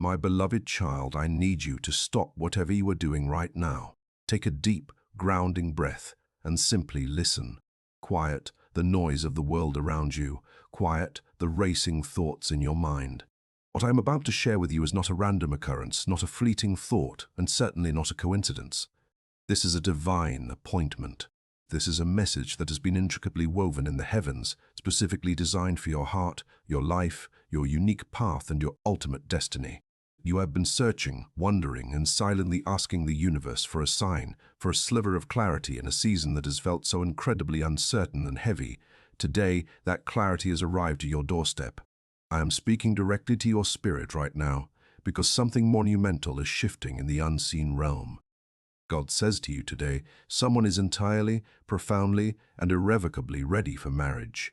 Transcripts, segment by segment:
My beloved child, I need you to stop whatever you are doing right now. Take a deep, grounding breath and simply listen. Quiet the noise of the world around you. Quiet the racing thoughts in your mind. What I am about to share with you is not a random occurrence, not a fleeting thought, and certainly not a coincidence. This is a divine appointment. This is a message that has been intricately woven in the heavens, specifically designed for your heart, your life, your unique path, and your ultimate destiny. You have been searching, wondering, and silently asking the universe for a sign, for a sliver of clarity in a season that has felt so incredibly uncertain and heavy. Today, that clarity has arrived at your doorstep. I am speaking directly to your spirit right now, because something monumental is shifting in the unseen realm. God says to you today, someone is entirely, profoundly, and irrevocably ready for marriage.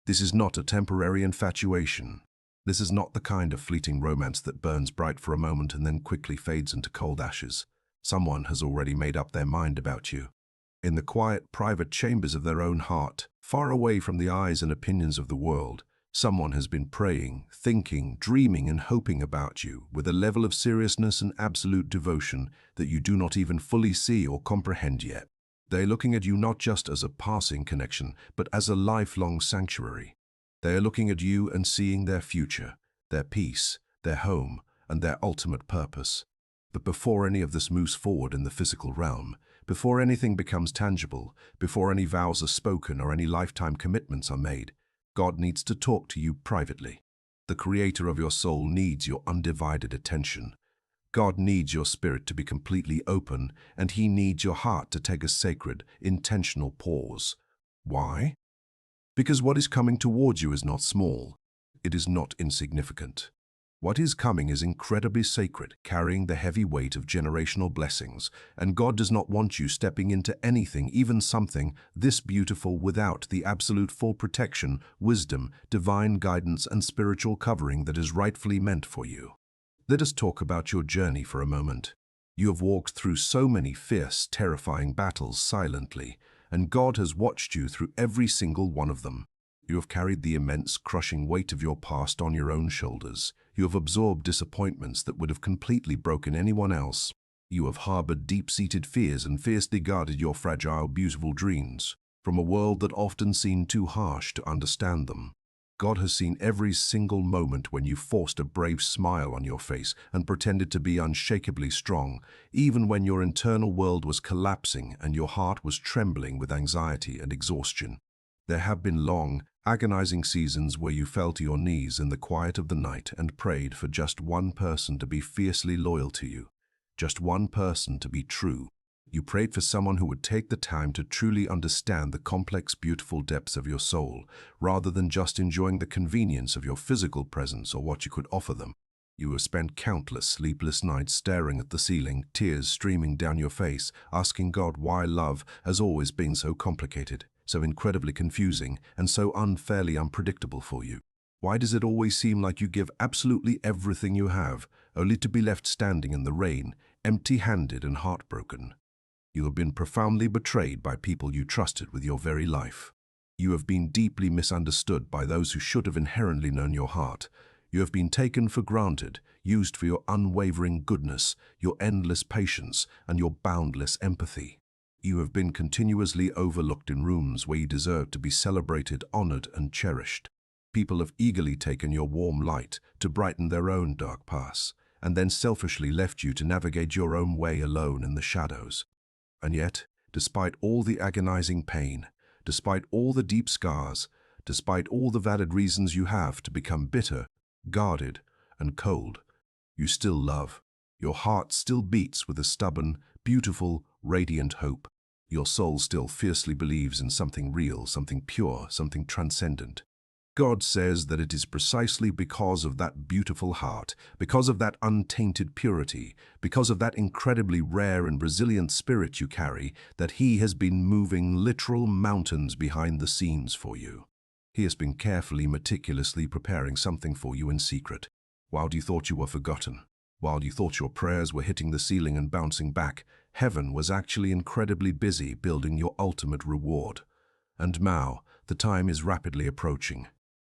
This is not a temporary infatuation. This is not the kind of fleeting romance that burns bright for a moment and then quickly fades into cold ashes. Someone has already made up their mind about you. In the quiet, private chambers of their own heart, far away from the eyes and opinions of the world, someone has been praying, thinking, dreaming, and hoping about you with a level of seriousness and absolute devotion that you do not even fully see or comprehend yet. They are looking at you not just as a passing connection, but as a lifelong sanctuary. They are looking at you and seeing their future, their peace, their home, and their ultimate purpose. But before any of this moves forward in the physical realm, before anything becomes tangible, before any vows are spoken or any lifetime commitments are made, God needs to talk to you privately. The Creator of your soul needs your undivided attention. God needs your spirit to be completely open, and He needs your heart to take a sacred, intentional pause. Why? Because what is coming towards you is not small. It is not insignificant. What is coming is incredibly sacred, carrying the heavy weight of generational blessings, and God does not want you stepping into anything, even something, this beautiful without the absolute full protection, wisdom, divine guidance, and spiritual covering that is rightfully meant for you. Let us talk about your journey for a moment. You have walked through so many fierce, terrifying battles silently, and God has watched you through every single one of them. You have carried the immense, crushing weight of your past on your own shoulders. You have absorbed disappointments that would have completely broken anyone else. You have harbored deep-seated fears and fiercely guarded your fragile, beautiful dreams from a world that often seemed too harsh to understand them. God has seen every single moment when you forced a brave smile on your face and pretended to be unshakably strong, even when your internal world was collapsing and your heart was trembling with anxiety and exhaustion. There have been long, agonizing seasons where you fell to your knees in the quiet of the night and prayed for just one person to be fiercely loyal to you, just one person to be true. You prayed for someone who would take the time to truly understand the complex, beautiful depths of your soul, rather than just enjoying the convenience of your physical presence or what you could offer them. You have spent countless sleepless nights staring at the ceiling, tears streaming down your face, asking God why love has always been so complicated, so incredibly confusing, and so unfairly unpredictable for you. Why does it always seem like you give absolutely everything you have, only to be left standing in the rain, empty-handed and heartbroken? You have been profoundly betrayed by people you trusted with your very life. You have been deeply misunderstood by those who should have inherently known your heart. You have been taken for granted, used for your unwavering goodness, your endless patience, and your boundless empathy. You have been continuously overlooked in rooms where you deserve to be celebrated, honored, and cherished. People have eagerly taken your warm light to brighten their own dark past, and then selfishly left you to navigate your own way alone in the shadows. And yet, despite all the agonizing pain, despite all the deep scars, despite all the valid reasons you have to become bitter, guarded, and cold, you still love. Your heart still beats with a stubborn, beautiful, radiant hope. Your soul still fiercely believes in something real, something pure, something transcendent. God says that it is precisely because of that beautiful heart, because of that untainted purity, because of that incredibly rare and resilient spirit you carry, that He has been moving literal mountains behind the scenes for you. He has been carefully, meticulously preparing something for you in secret. While you thought you were forgotten, while you thought your prayers were hitting the ceiling and bouncing back, heaven was actually incredibly busy building your ultimate reward. And now, the time is rapidly approaching.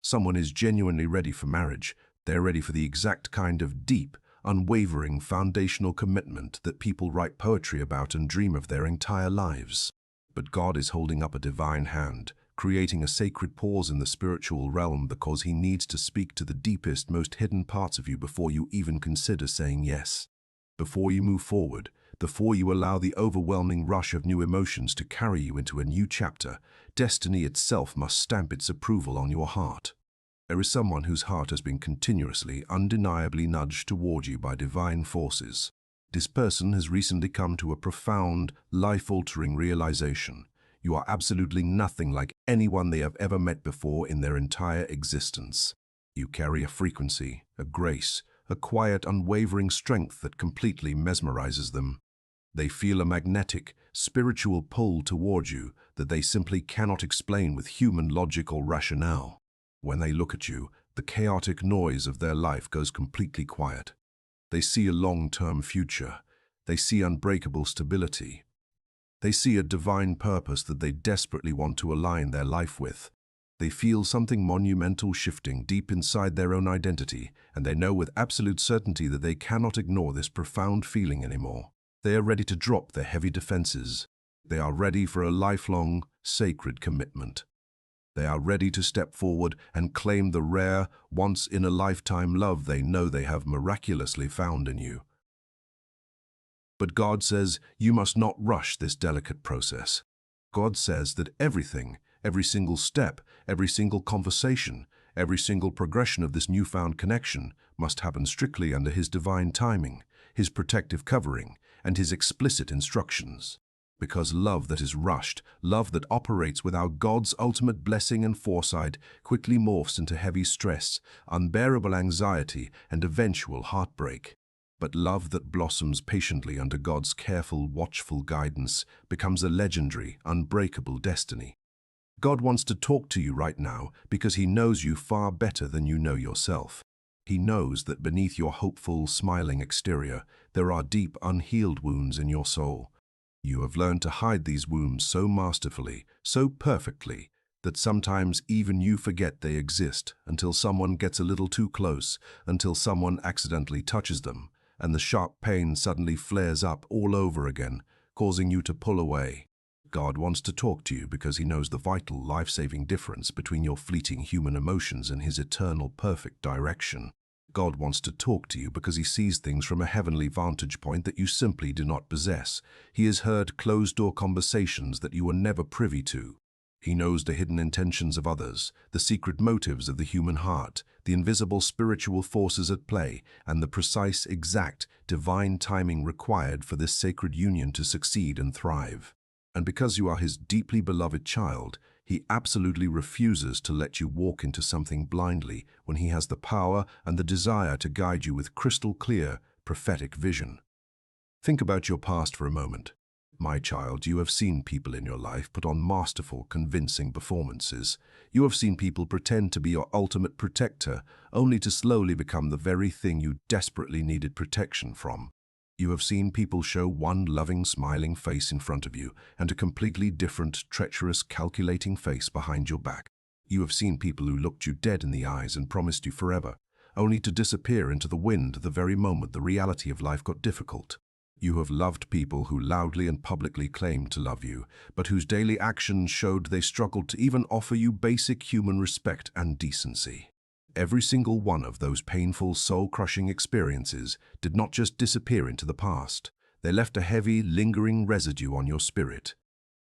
Someone is genuinely ready for marriage, They're ready for the exact kind of deep, unwavering, foundational commitment that people write poetry about and dream of their entire lives. But God is holding up a divine hand, creating a sacred pause in the spiritual realm because He needs to speak to the deepest, most hidden parts of you before you even consider saying yes. Before you move forward, before you allow the overwhelming rush of new emotions to carry you into a new chapter, destiny itself must stamp its approval on your heart. There is someone whose heart has been continuously, undeniably nudged toward you by divine forces. This person has recently come to a profound, life-altering realization. You are absolutely nothing like anyone they have ever met before in their entire existence. You carry a frequency, a grace, a quiet, unwavering strength that completely mesmerizes them. They feel a magnetic, spiritual pull toward you that they simply cannot explain with human logic or rationale. When they look at you, the chaotic noise of their life goes completely quiet. They see a long-term future. They see unbreakable stability. They see a divine purpose that they desperately want to align their life with. They feel something monumental shifting deep inside their own identity, and they know with absolute certainty that they cannot ignore this profound feeling anymore. They are ready to drop their heavy defenses. They are ready for a lifelong, sacred commitment. They are ready to step forward and claim the rare, once-in-a-lifetime love they know they have miraculously found in you. But God says you must not rush this delicate process. God says that everything, every single step, every single conversation, every single progression of this newfound connection must happen strictly under His divine timing, His protective covering, and His explicit instructions. Because love that is rushed, love that operates without God's ultimate blessing and foresight, quickly morphs into heavy stress, unbearable anxiety, and eventual heartbreak. But love that blossoms patiently under God's careful, watchful guidance becomes a legendary, unbreakable destiny. God wants to talk to you right now because He knows you far better than you know yourself. He knows that beneath your hopeful, smiling exterior, there are deep, unhealed wounds in your soul. You have learned to hide these wounds so masterfully, so perfectly, that sometimes even you forget they exist until someone gets a little too close, until someone accidentally touches them, and the sharp pain suddenly flares up all over again, causing you to pull away. God wants to talk to you because He knows the vital, life-saving difference between your fleeting human emotions and His eternal, perfect direction. God wants to talk to you because He sees things from a heavenly vantage point that you simply do not possess. He has heard closed-door conversations that you were never privy to. He knows the hidden intentions of others, the secret motives of the human heart, the invisible spiritual forces at play, and the precise, exact, divine timing required for this sacred union to succeed and thrive. And because you are His deeply beloved child, He absolutely refuses to let you walk into something blindly when He has the power and the desire to guide you with crystal clear, prophetic vision. Think about your past for a moment. My child, you have seen people in your life put on masterful, convincing performances. You have seen people pretend to be your ultimate protector, only to slowly become the very thing you desperately needed protection from. You have seen people show one loving, smiling face in front of you and a completely different, treacherous, calculating face behind your back. You have seen people who looked you dead in the eyes and promised you forever, only to disappear into the wind the very moment the reality of life got difficult. You have loved people who loudly and publicly claimed to love you, but whose daily actions showed they struggled to even offer you basic human respect and decency. Every single one of those painful, soul-crushing experiences did not just disappear into the past. They left a heavy, lingering residue on your spirit.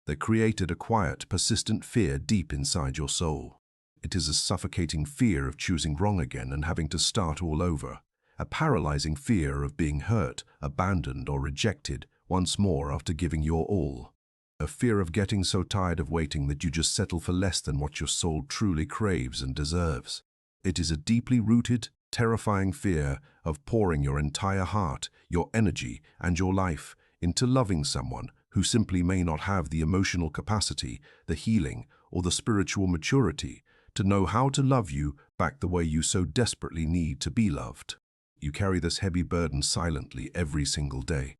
They created a quiet, persistent fear deep inside your soul. It is a suffocating fear of choosing wrong again and having to start all over. A paralyzing fear of being hurt, abandoned, or rejected once more after giving your all. A fear of getting so tired of waiting that you just settle for less than what your soul truly craves and deserves. It is a deeply rooted, terrifying fear of pouring your entire heart, your energy, and your life into loving someone who simply may not have the emotional capacity, the healing, or the spiritual maturity to know how to love you back the way you so desperately need to be loved. You carry this heavy burden silently every single day.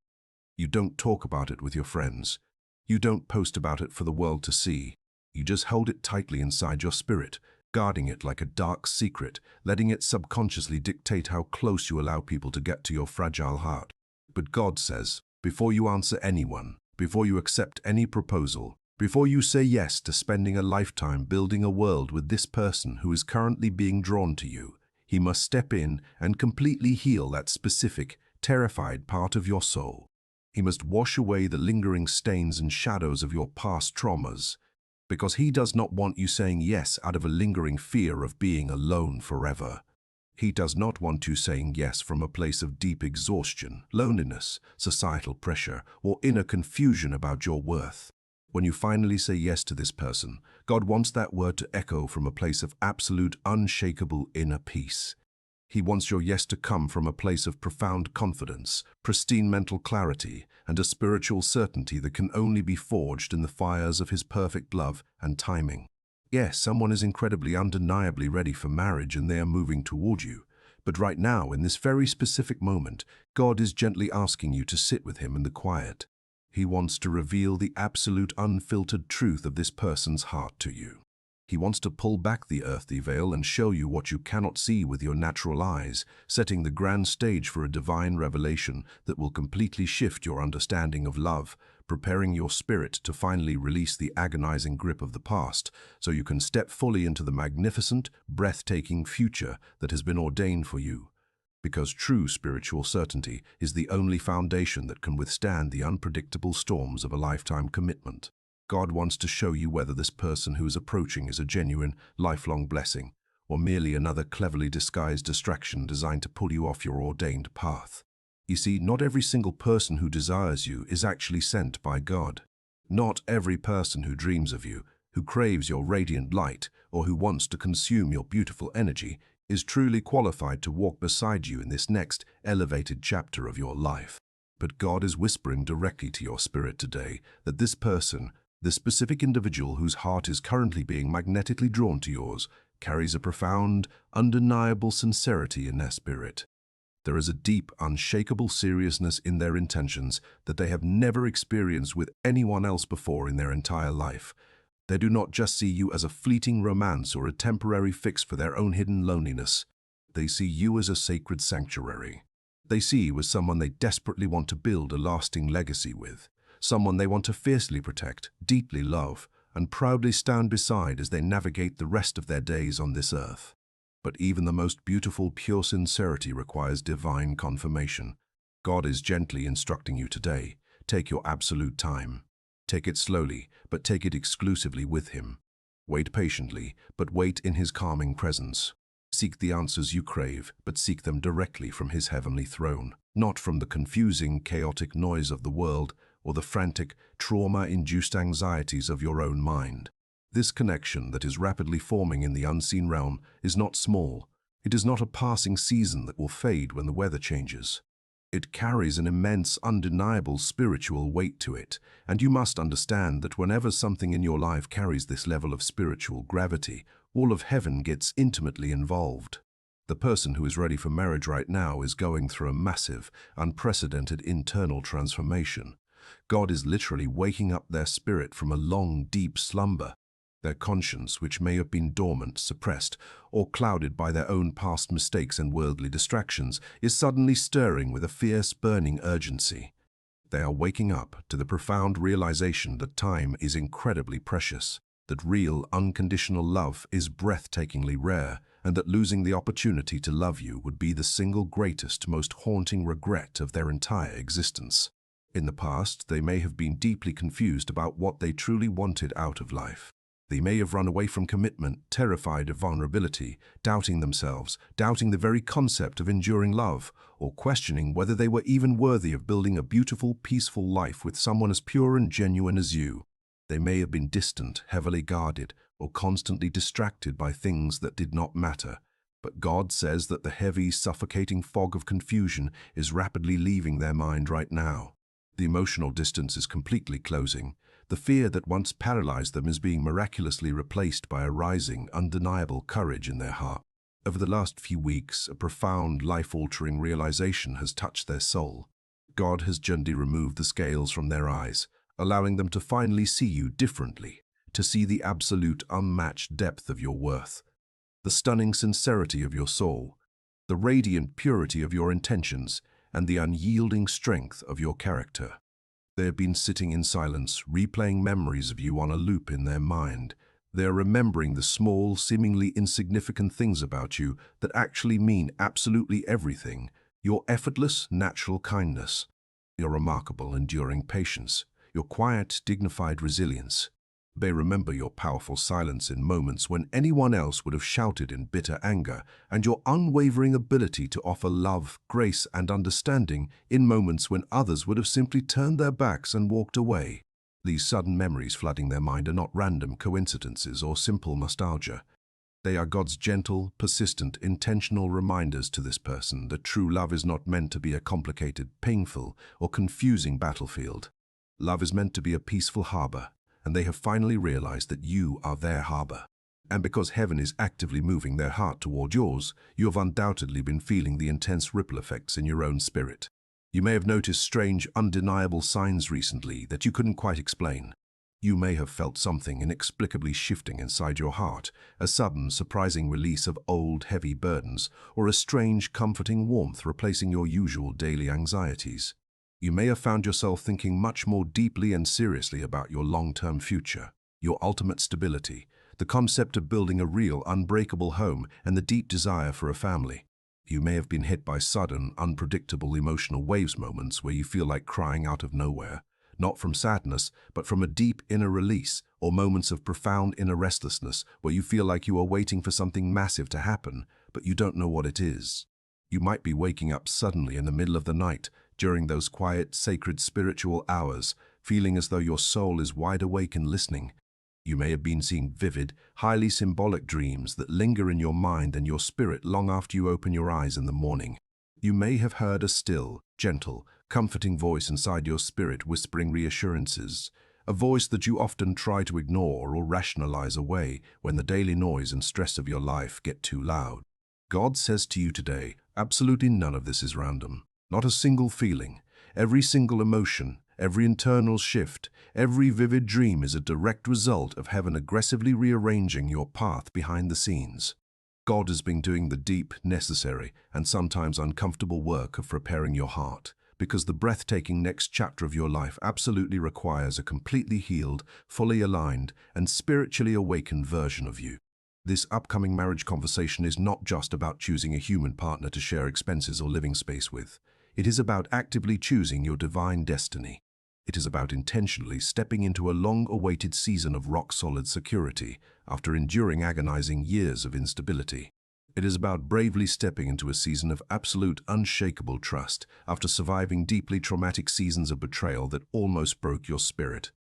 You don't talk about it with your friends. You don't post about it for the world to see. You just hold it tightly inside your spirit, guarding it like a dark secret, letting it subconsciously dictate how close you allow people to get to your fragile heart. But God says, before you answer anyone, before you accept any proposal, before you say yes to spending a lifetime building a world with this person who is currently being drawn to you, He must step in and completely heal that specific, terrified part of your soul. He must wash away the lingering stains and shadows of your past traumas, because He does not want you saying yes out of a lingering fear of being alone forever. He does not want you saying yes from a place of deep exhaustion, loneliness, societal pressure, or inner confusion about your worth. When you finally say yes to this person, God wants that word to echo from a place of absolute, unshakable inner peace. He wants your yes to come from a place of profound confidence, pristine mental clarity, and a spiritual certainty that can only be forged in the fires of His perfect love and timing. Yes, someone is incredibly, undeniably ready for marriage and they are moving toward you. But right now, in this very specific moment, God is gently asking you to sit with Him in the quiet. He wants to reveal the absolute, unfiltered truth of this person's heart to you. He wants to pull back the earthly veil and show you what you cannot see with your natural eyes, setting the grand stage for a divine revelation that will completely shift your understanding of love, preparing your spirit to finally release the agonizing grip of the past, so you can step fully into the magnificent, breathtaking future that has been ordained for you. Because true spiritual certainty is the only foundation that can withstand the unpredictable storms of a lifetime commitment. God wants to show you whether this person who is approaching is a genuine, lifelong blessing, or merely another cleverly disguised distraction designed to pull you off your ordained path. You see, not every single person who desires you is actually sent by God. Not every person who dreams of you, who craves your radiant light, or who wants to consume your beautiful energy is truly qualified to walk beside you in this next elevated chapter of your life. But God is whispering directly to your spirit today that this person, this specific individual whose heart is currently being magnetically drawn to yours, carries a profound, undeniable sincerity in their spirit. There is a deep, unshakable seriousness in their intentions that they have never experienced with anyone else before in their entire life. They do not just see you as a fleeting romance or a temporary fix for their own hidden loneliness. They see you as a sacred sanctuary. They see you as someone they desperately want to build a lasting legacy with, someone they want to fiercely protect, deeply love, and proudly stand beside as they navigate the rest of their days on this earth. But even the most beautiful, pure sincerity requires divine confirmation. God is gently instructing you today. Take your absolute time. Take it slowly, but take it exclusively with Him. Wait patiently, but wait in His calming presence. Seek the answers you crave, but seek them directly from His heavenly throne, not from the confusing, chaotic noise of the world or the frantic, trauma-induced anxieties of your own mind. This connection that is rapidly forming in the unseen realm is not small. It is not a passing season that will fade when the weather changes. It carries an immense, undeniable spiritual weight to it, and you must understand that whenever something in your life carries this level of spiritual gravity, all of heaven gets intimately involved. The person who is ready for marriage right now is going through a massive, unprecedented internal transformation. God is literally waking up their spirit from a long, deep slumber. Their conscience, which may have been dormant, suppressed, or clouded by their own past mistakes and worldly distractions, is suddenly stirring with a fierce, burning urgency. They are waking up to the profound realization that time is incredibly precious, that real, unconditional love is breathtakingly rare, and that losing the opportunity to love you would be the single greatest, most haunting regret of their entire existence. In the past, they may have been deeply confused about what they truly wanted out of life. They may have run away from commitment, terrified of vulnerability, doubting themselves, doubting the very concept of enduring love, or questioning whether they were even worthy of building a beautiful, peaceful life with someone as pure and genuine as you. They may have been distant, heavily guarded, or constantly distracted by things that did not matter. But God says that the heavy, suffocating fog of confusion is rapidly leaving their mind right now. The emotional distance is completely closing. The fear that once paralyzed them is being miraculously replaced by a rising, undeniable courage in their heart. Over the last few weeks, a profound, life-altering realization has touched their soul. God has gently removed the scales from their eyes, allowing them to finally see you differently, to see the absolute, unmatched depth of your worth. the stunning sincerity of your soul, the radiant purity of your intentions, and the unyielding strength of your character. They have been sitting in silence, replaying memories of you on a loop in their mind. They are remembering the small, seemingly insignificant things about you that actually mean absolutely everything. Your effortless, natural kindness, your remarkable, enduring patience, your quiet, dignified resilience. They remember your powerful silence in moments when anyone else would have shouted in bitter anger, and your unwavering ability to offer love, grace, and understanding in moments when others would have simply turned their backs and walked away. These sudden memories flooding their mind are not random coincidences or simple nostalgia. They are God's gentle, persistent, intentional reminders to this person that true love is not meant to be a complicated, painful, or confusing battlefield. Love is meant to be a peaceful harbor, and they have finally realized that you are their harbor. And because heaven is actively moving their heart toward yours, you have undoubtedly been feeling the intense ripple effects in your own spirit. You may have noticed strange, undeniable signs recently that you couldn't quite explain. You may have felt something inexplicably shifting inside your heart, a sudden, surprising release of old, heavy burdens, or a strange, comforting warmth replacing your usual daily anxieties. You may have found yourself thinking much more deeply and seriously about your long-term future, your ultimate stability, the concept of building a real, unbreakable home, and the deep desire for a family. You may have been hit by sudden, unpredictable emotional waves moments where you feel like crying out of nowhere, not from sadness, but from a deep inner release, or moments of profound inner restlessness where you feel like you are waiting for something massive to happen, but you don't know what it is. You might be waking up suddenly in the middle of the night, during those quiet, sacred spiritual hours, feeling as though your soul is wide awake and listening. You may have been seeing vivid, highly symbolic dreams that linger in your mind and your spirit long after you open your eyes in the morning. You may have heard a still, gentle, comforting voice inside your spirit whispering reassurances, a voice that you often try to ignore or rationalize away when the daily noise and stress of your life get too loud. God says to you today, absolutely none of this is random. Not a single feeling, every single emotion, every internal shift, every vivid dream is a direct result of heaven aggressively rearranging your path behind the scenes. God has been doing the deep, necessary, and sometimes uncomfortable work of preparing your heart, because the breathtaking next chapter of your life absolutely requires a completely healed, fully aligned, and spiritually awakened version of you. This upcoming marriage conversation is not just about choosing a human partner to share expenses or living space with. It is about actively choosing your divine destiny. It is about intentionally stepping into a long-awaited season of rock-solid security after enduring agonizing years of instability. It is about bravely stepping into a season of absolute, unshakable trust after surviving deeply traumatic seasons of betrayal that almost broke your spirit.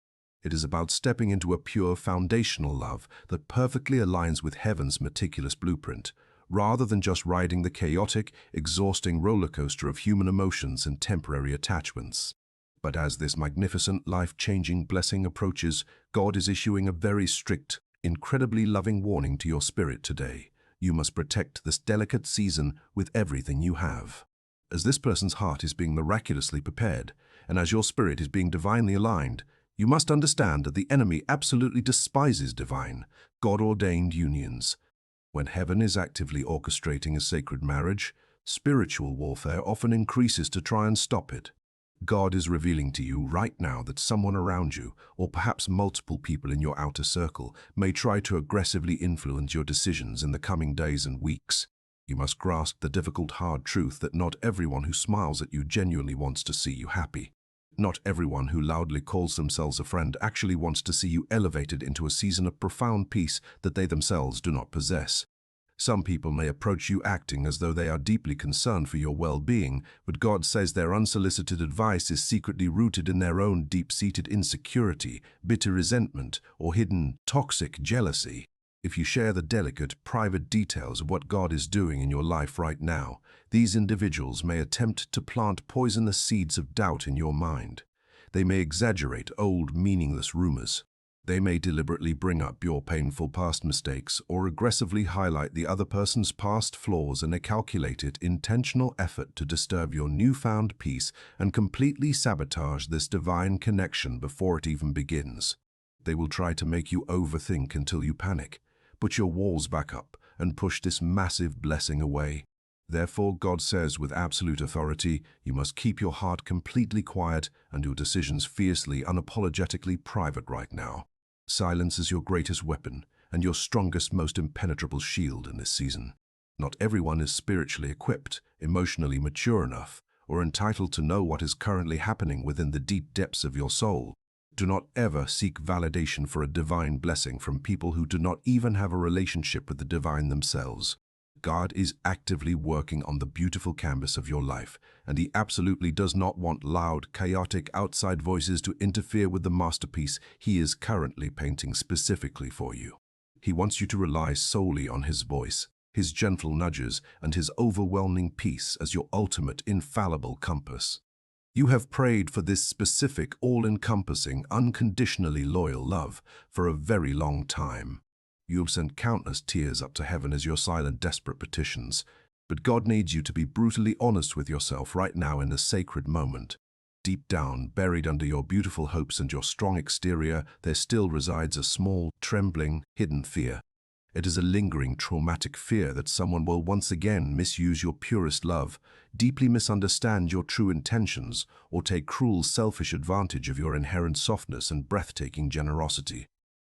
It is about stepping into a pure, foundational love that perfectly aligns with heaven's meticulous blueprint, rather than just riding the chaotic, exhausting roller coaster of human emotions and temporary attachments. But as this magnificent, life-changing blessing approaches, God is issuing a very strict, incredibly loving warning to your spirit today. You must protect this delicate season with everything you have. As this person's heart is being miraculously prepared, and as your spirit is being divinely aligned, you must understand that the enemy absolutely despises divine, God-ordained unions. When heaven is actively orchestrating a sacred marriage, spiritual warfare often increases to try and stop it. God is revealing to you right now that someone around you, or perhaps multiple people in your outer circle, may try to aggressively influence your decisions in the coming days and weeks. You must grasp the difficult, hard truth that not everyone who smiles at you genuinely wants to see you happy. Not everyone who loudly calls themselves a friend actually wants to see you elevated into a season of profound peace that they themselves do not possess. Some people may approach you acting as though they are deeply concerned for your well-being, but God says their unsolicited advice is secretly rooted in their own deep-seated insecurity, bitter resentment, or hidden, toxic jealousy. If you share the delicate, private details of what God is doing in your life right now, these individuals may attempt to plant poisonous seeds of doubt in your mind. They may exaggerate old, meaningless rumors. They may deliberately bring up your painful past mistakes or aggressively highlight the other person's past flaws in a calculated, intentional effort to disturb your newfound peace and completely sabotage this divine connection before it even begins. They will try to make you overthink until you panic, put your walls back up, and push this massive blessing away. Therefore, God says with absolute authority, you must keep your heart completely quiet and your decisions fiercely, unapologetically private right now. Silence is your greatest weapon and your strongest, most impenetrable shield in this season. Not everyone is spiritually equipped, emotionally mature enough, or entitled to know what is currently happening within the deep depths of your soul. Do not ever seek validation for a divine blessing from people who do not even have a relationship with the divine themselves. God is actively working on the beautiful canvas of your life, and He absolutely does not want loud, chaotic outside voices to interfere with the masterpiece He is currently painting specifically for you. He wants you to rely solely on His voice, His gentle nudges, and His overwhelming peace as your ultimate, infallible compass. You have prayed for this specific, all-encompassing, unconditionally loyal love for a very long time. You have sent countless tears up to heaven as your silent, desperate petitions, but God needs you to be brutally honest with yourself right now in this sacred moment. Deep down, buried under your beautiful hopes and your strong exterior, there still resides a small, trembling, hidden fear. It is a lingering, traumatic fear that someone will once again misuse your purest love, deeply misunderstand your true intentions, or take cruel, selfish advantage of your inherent softness and breathtaking generosity.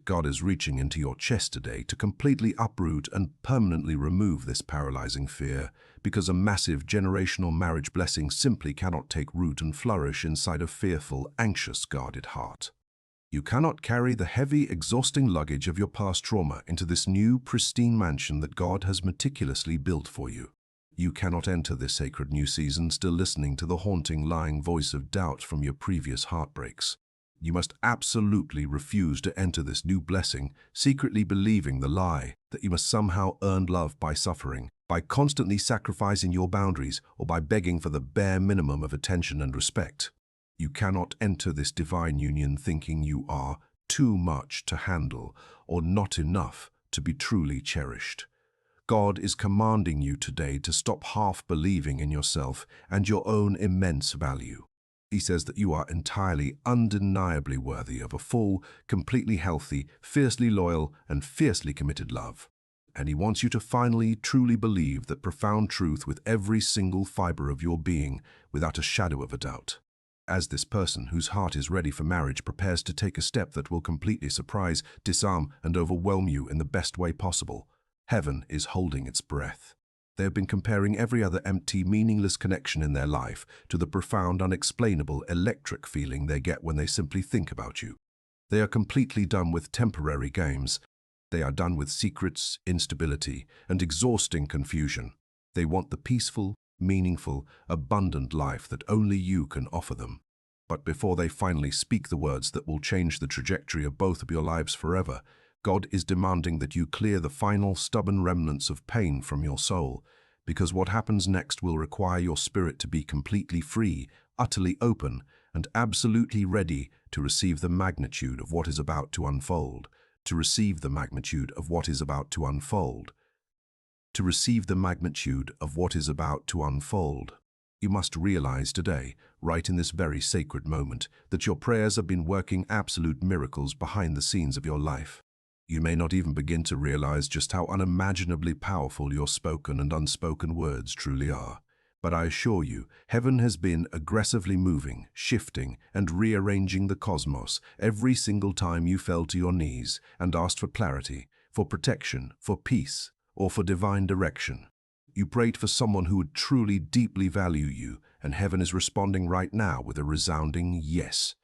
God is reaching into your chest today to completely uproot and permanently remove this paralyzing fear, because a massive generational marriage blessing simply cannot take root and flourish inside a fearful, anxious, guarded heart. You cannot carry the heavy, exhausting luggage of your past trauma into this new, pristine mansion that God has meticulously built for you. You cannot enter this sacred new season still listening to the haunting, lying voice of doubt from your previous heartbreaks. You must absolutely refuse to enter this new blessing, secretly believing the lie that you must somehow earn love by suffering, by constantly sacrificing your boundaries, or by begging for the bare minimum of attention and respect. You cannot enter this divine union thinking you are too much to handle or not enough to be truly cherished. God is commanding you today to stop half believing in yourself and your own immense value. He says that you are entirely, undeniably worthy of a full, completely healthy, fiercely loyal, and fiercely committed love. And He wants you to finally, truly believe that profound truth with every single fiber of your being, without a shadow of a doubt. As this person whose heart is ready for marriage prepares to take a step that will completely surprise, disarm, and overwhelm you in the best way possible, heaven is holding its breath. They have been comparing every other empty, meaningless connection in their life to the profound, unexplainable, electric feeling they get when they simply think about you. They are completely done with temporary games. They are done with secrets, instability, and exhausting confusion. They want the peaceful, meaningful, abundant life that only you can offer them. But before they finally speak the words that will change the trajectory of both of your lives forever, God is demanding that you clear the final, stubborn remnants of pain from your soul, because what happens next will require your spirit to be completely free, utterly open, and absolutely ready to receive the magnitude of what is about to unfold, to receive the magnitude of what is about to unfold. To receive the magnitude of what is about to unfold. You must realize today, right in this very sacred moment, that your prayers have been working absolute miracles behind the scenes of your life. You may not even begin to realize just how unimaginably powerful your spoken and unspoken words truly are. But I assure you, heaven has been aggressively moving, shifting, and rearranging the cosmos every single time you fell to your knees and asked for clarity, for protection, for peace, or for divine direction. You prayed for someone who would truly, deeply value you, and heaven is responding right now with a resounding yes.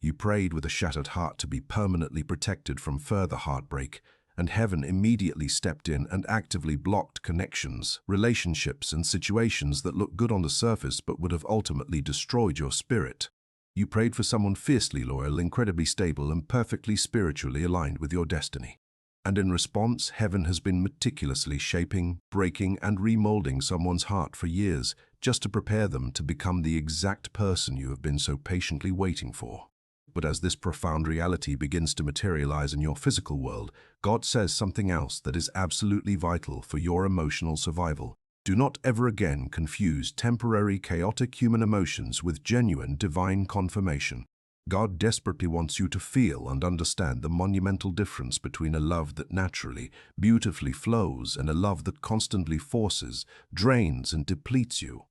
You prayed with a shattered heart to be permanently protected from further heartbreak, and heaven immediately stepped in and actively blocked connections, relationships, and situations that looked good on the surface but would have ultimately destroyed your spirit. You prayed for someone fiercely loyal, incredibly stable, and perfectly spiritually aligned with your destiny. And in response, heaven has been meticulously shaping, breaking, and remolding someone's heart for years, just to prepare them to become the exact person you have been so patiently waiting for. But as this profound reality begins to materialize in your physical world, God says something else that is absolutely vital for your emotional survival. Do not ever again confuse temporary, chaotic human emotions with genuine divine confirmation. God desperately wants you to feel and understand the monumental difference between a love that naturally, beautifully flows and a love that constantly forces, drains, and depletes you.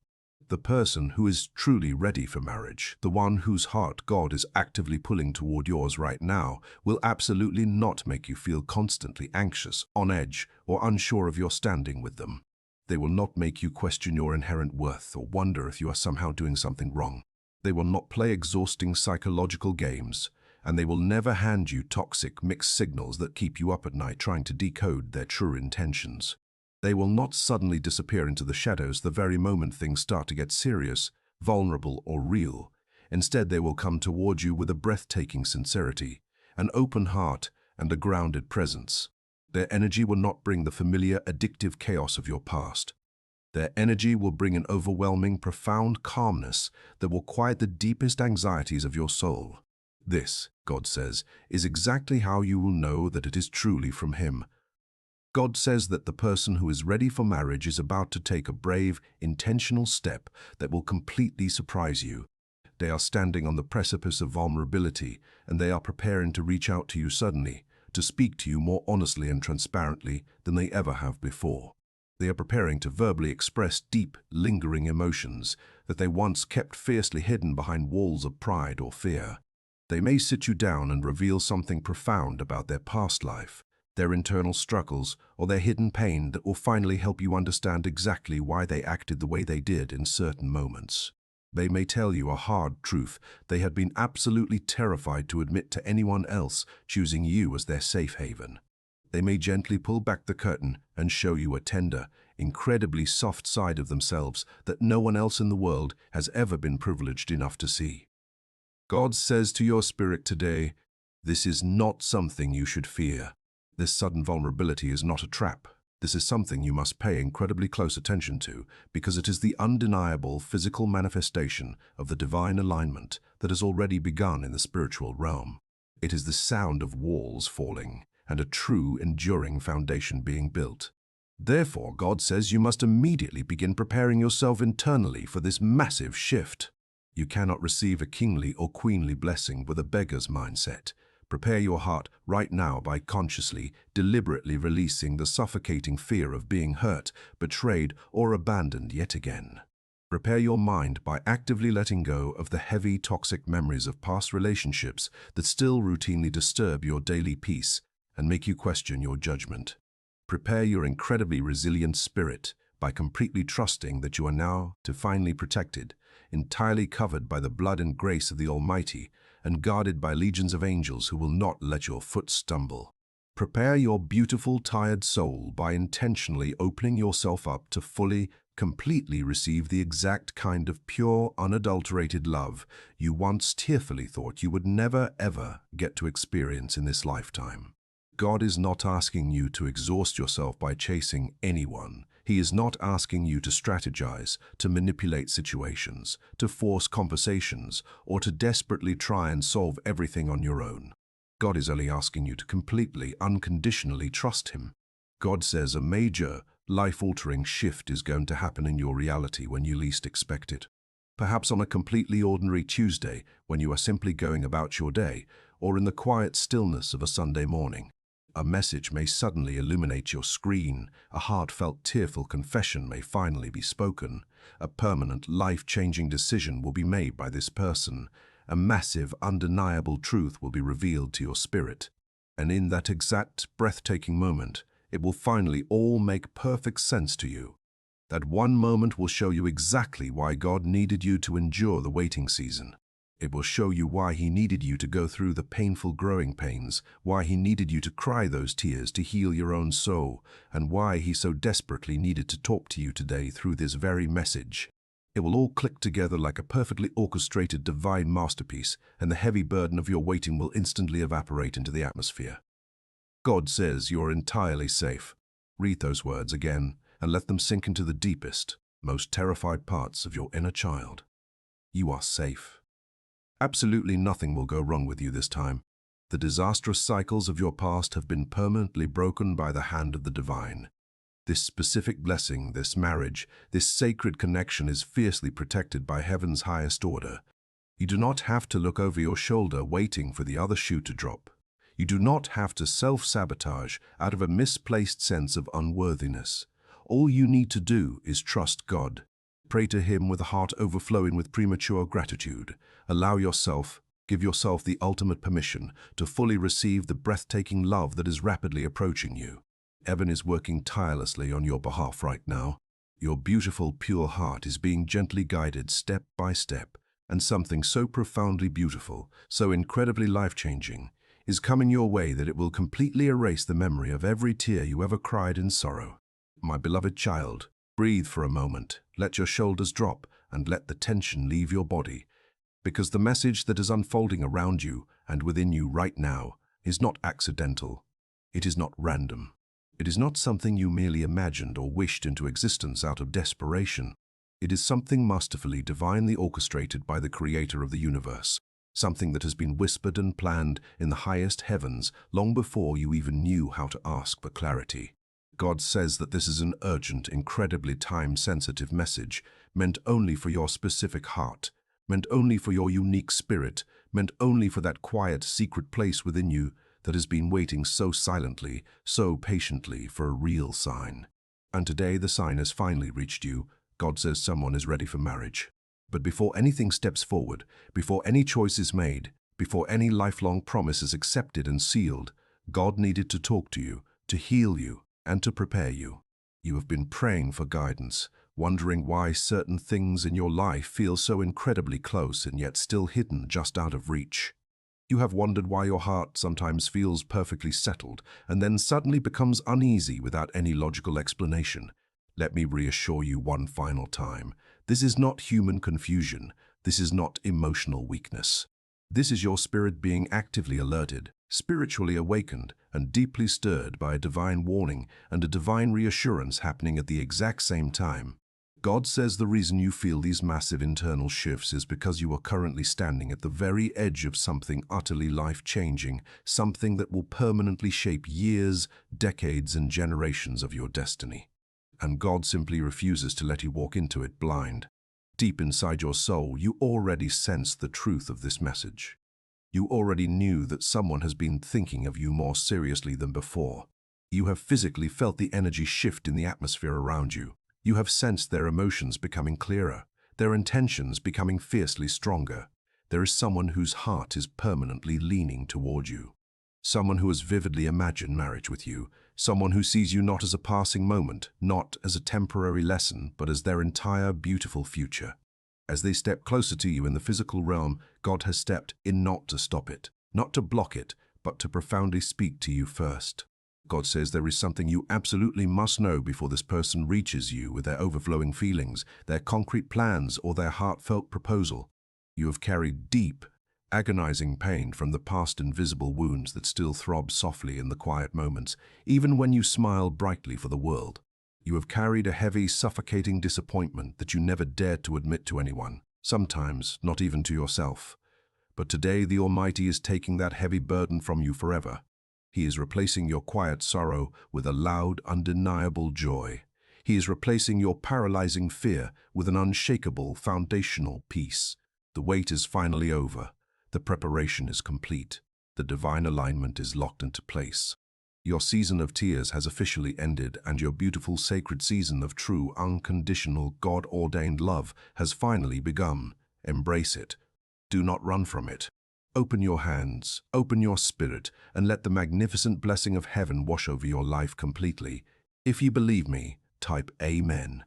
The person who is truly ready for marriage, the one whose heart God is actively pulling toward yours right now, will absolutely not make you feel constantly anxious, on edge, or unsure of your standing with them. They will not make you question your inherent worth or wonder if you are somehow doing something wrong. They will not play exhausting psychological games, and they will never hand you toxic mixed signals that keep you up at night trying to decode their true intentions. They will not suddenly disappear into the shadows the very moment things start to get serious, vulnerable, or real. Instead, they will come toward you with a breathtaking sincerity, an open heart, and a grounded presence. Their energy will not bring the familiar, addictive chaos of your past. Their energy will bring an overwhelming, profound calmness that will quiet the deepest anxieties of your soul. This, God says, is exactly how you will know that it is truly from Him. God says that the person who is ready for marriage is about to take a brave, intentional step that will completely surprise you. They are standing on the precipice of vulnerability, and they are preparing to reach out to you suddenly, to speak to you more honestly and transparently than they ever have before. They are preparing to verbally express deep, lingering emotions that they once kept fiercely hidden behind walls of pride or fear. They may sit you down and reveal something profound about their past life, their internal struggles, or their hidden pain that will finally help you understand exactly why they acted the way they did in certain moments. They may tell you a hard truth they had been absolutely terrified to admit to anyone else, choosing you as their safe haven. They may gently pull back the curtain and show you a tender, incredibly soft side of themselves that no one else in the world has ever been privileged enough to see. God says to your spirit today, this is not something you should fear. This sudden vulnerability is not a trap. This is something you must pay incredibly close attention to because it is the undeniable physical manifestation of the divine alignment that has already begun in the spiritual realm. It is the sound of walls falling and a true, enduring foundation being built. Therefore, God says you must immediately begin preparing yourself internally for this massive shift. You cannot receive a kingly or queenly blessing with a beggar's mindset. Prepare your heart right now by consciously, deliberately releasing the suffocating fear of being hurt, betrayed, or abandoned yet again. Prepare your mind by actively letting go of the heavy, toxic memories of past relationships that still routinely disturb your daily peace and make you question your judgment. Prepare your incredibly resilient spirit by completely trusting that you are now divinely protected, entirely covered by the blood and grace of the Almighty, and guarded by legions of angels who will not let your foot stumble. Prepare your beautiful, tired soul by intentionally opening yourself up to fully, completely receive the exact kind of pure, unadulterated love you once tearfully thought you would never, ever get to experience in this lifetime. God is not asking you to exhaust yourself by chasing anyone. He is not asking you to strategize, to manipulate situations, to force conversations, or to desperately try and solve everything on your own. God is only asking you to completely, unconditionally trust Him. God says a major, life-altering shift is going to happen in your reality when you least expect it. Perhaps on a completely ordinary Tuesday when you are simply going about your day, or in the quiet stillness of a Sunday morning. A message may suddenly illuminate your screen, a heartfelt, tearful confession may finally be spoken, a permanent, life-changing decision will be made by this person, a massive, undeniable truth will be revealed to your spirit, and in that exact, breathtaking moment, it will finally all make perfect sense to you. That one moment will show you exactly why God needed you to endure the waiting season. It will show you why He needed you to go through the painful growing pains, why He needed you to cry those tears to heal your own soul, and why He so desperately needed to talk to you today through this very message. It will all click together like a perfectly orchestrated divine masterpiece, and the heavy burden of your waiting will instantly evaporate into the atmosphere. God says you are entirely safe. Read those words again and let them sink into the deepest, most terrified parts of your inner child. You are safe. Absolutely nothing will go wrong with you this time. The disastrous cycles of your past have been permanently broken by the hand of the divine. This specific blessing, this marriage, this sacred connection is fiercely protected by heaven's highest order. You do not have to look over your shoulder waiting for the other shoe to drop. You do not have to self-sabotage out of a misplaced sense of unworthiness. All you need to do is trust God. Pray to Him with a heart overflowing with premature gratitude. Give yourself the ultimate permission to fully receive the breathtaking love that is rapidly approaching you. Heaven is working tirelessly on your behalf right now. Your beautiful, pure heart is being gently guided step by step, and something so profoundly beautiful, so incredibly life-changing, is coming your way that it will completely erase the memory of every tear you ever cried in sorrow. My beloved child, breathe for a moment, let your shoulders drop, and let the tension leave your body, because the message that is unfolding around you and within you right now is not accidental. It is not random. It is not something you merely imagined or wished into existence out of desperation. It is something masterfully, divinely orchestrated by the Creator of the universe, something that has been whispered and planned in the highest heavens long before you even knew how to ask for clarity. God says that this is an urgent, incredibly time-sensitive message, meant only for your specific heart, meant only for your unique spirit, meant only for that quiet, secret place within you that has been waiting so silently, so patiently for a real sign. And today the sign has finally reached you. God says someone is ready for marriage. But before anything steps forward, before any choice is made, before any lifelong promise is accepted and sealed, God needed to talk to you, to heal you, and to prepare you. You have been praying for guidance, wondering why certain things in your life feel so incredibly close and yet still hidden just out of reach. You have wondered why your heart sometimes feels perfectly settled and then suddenly becomes uneasy without any logical explanation. Let me reassure you one final time. This is not human confusion. This is not emotional weakness. This is your spirit being actively alerted, spiritually awakened, and deeply stirred by a divine warning and a divine reassurance happening at the exact same time. God says the reason you feel these massive internal shifts is because you are currently standing at the very edge of something utterly life-changing, something that will permanently shape years, decades, and generations of your destiny. And God simply refuses to let you walk into it blind. Deep inside your soul, you already sense the truth of this message. You already knew that someone has been thinking of you more seriously than before. You have physically felt the energy shift in the atmosphere around you. You have sensed their emotions becoming clearer, their intentions becoming fiercely stronger. There is someone whose heart is permanently leaning toward you. Someone who has vividly imagined marriage with you. Someone who sees you not as a passing moment, not as a temporary lesson, but as their entire beautiful future. As they step closer to you in the physical realm, God has stepped in not to stop it, not to block it, but to profoundly speak to you first. God says there is something you absolutely must know before this person reaches you with their overflowing feelings, their concrete plans, or their heartfelt proposal. You have carried deep, agonizing pain from the past, invisible wounds that still throb softly in the quiet moments, even when you smile brightly for the world. You have carried a heavy, suffocating disappointment that you never dared to admit to anyone, sometimes not even to yourself. But today the Almighty is taking that heavy burden from you forever. He is replacing your quiet sorrow with a loud, undeniable joy. He is replacing your paralyzing fear with an unshakable, foundational peace. The wait is finally over. The preparation is complete. The divine alignment is locked into place. Your season of tears has officially ended, and your beautiful sacred season of true, unconditional, God-ordained love has finally begun. Embrace it. Do not run from it. Open your hands, open your spirit, and let the magnificent blessing of heaven wash over your life completely. If you believe me, type Amen.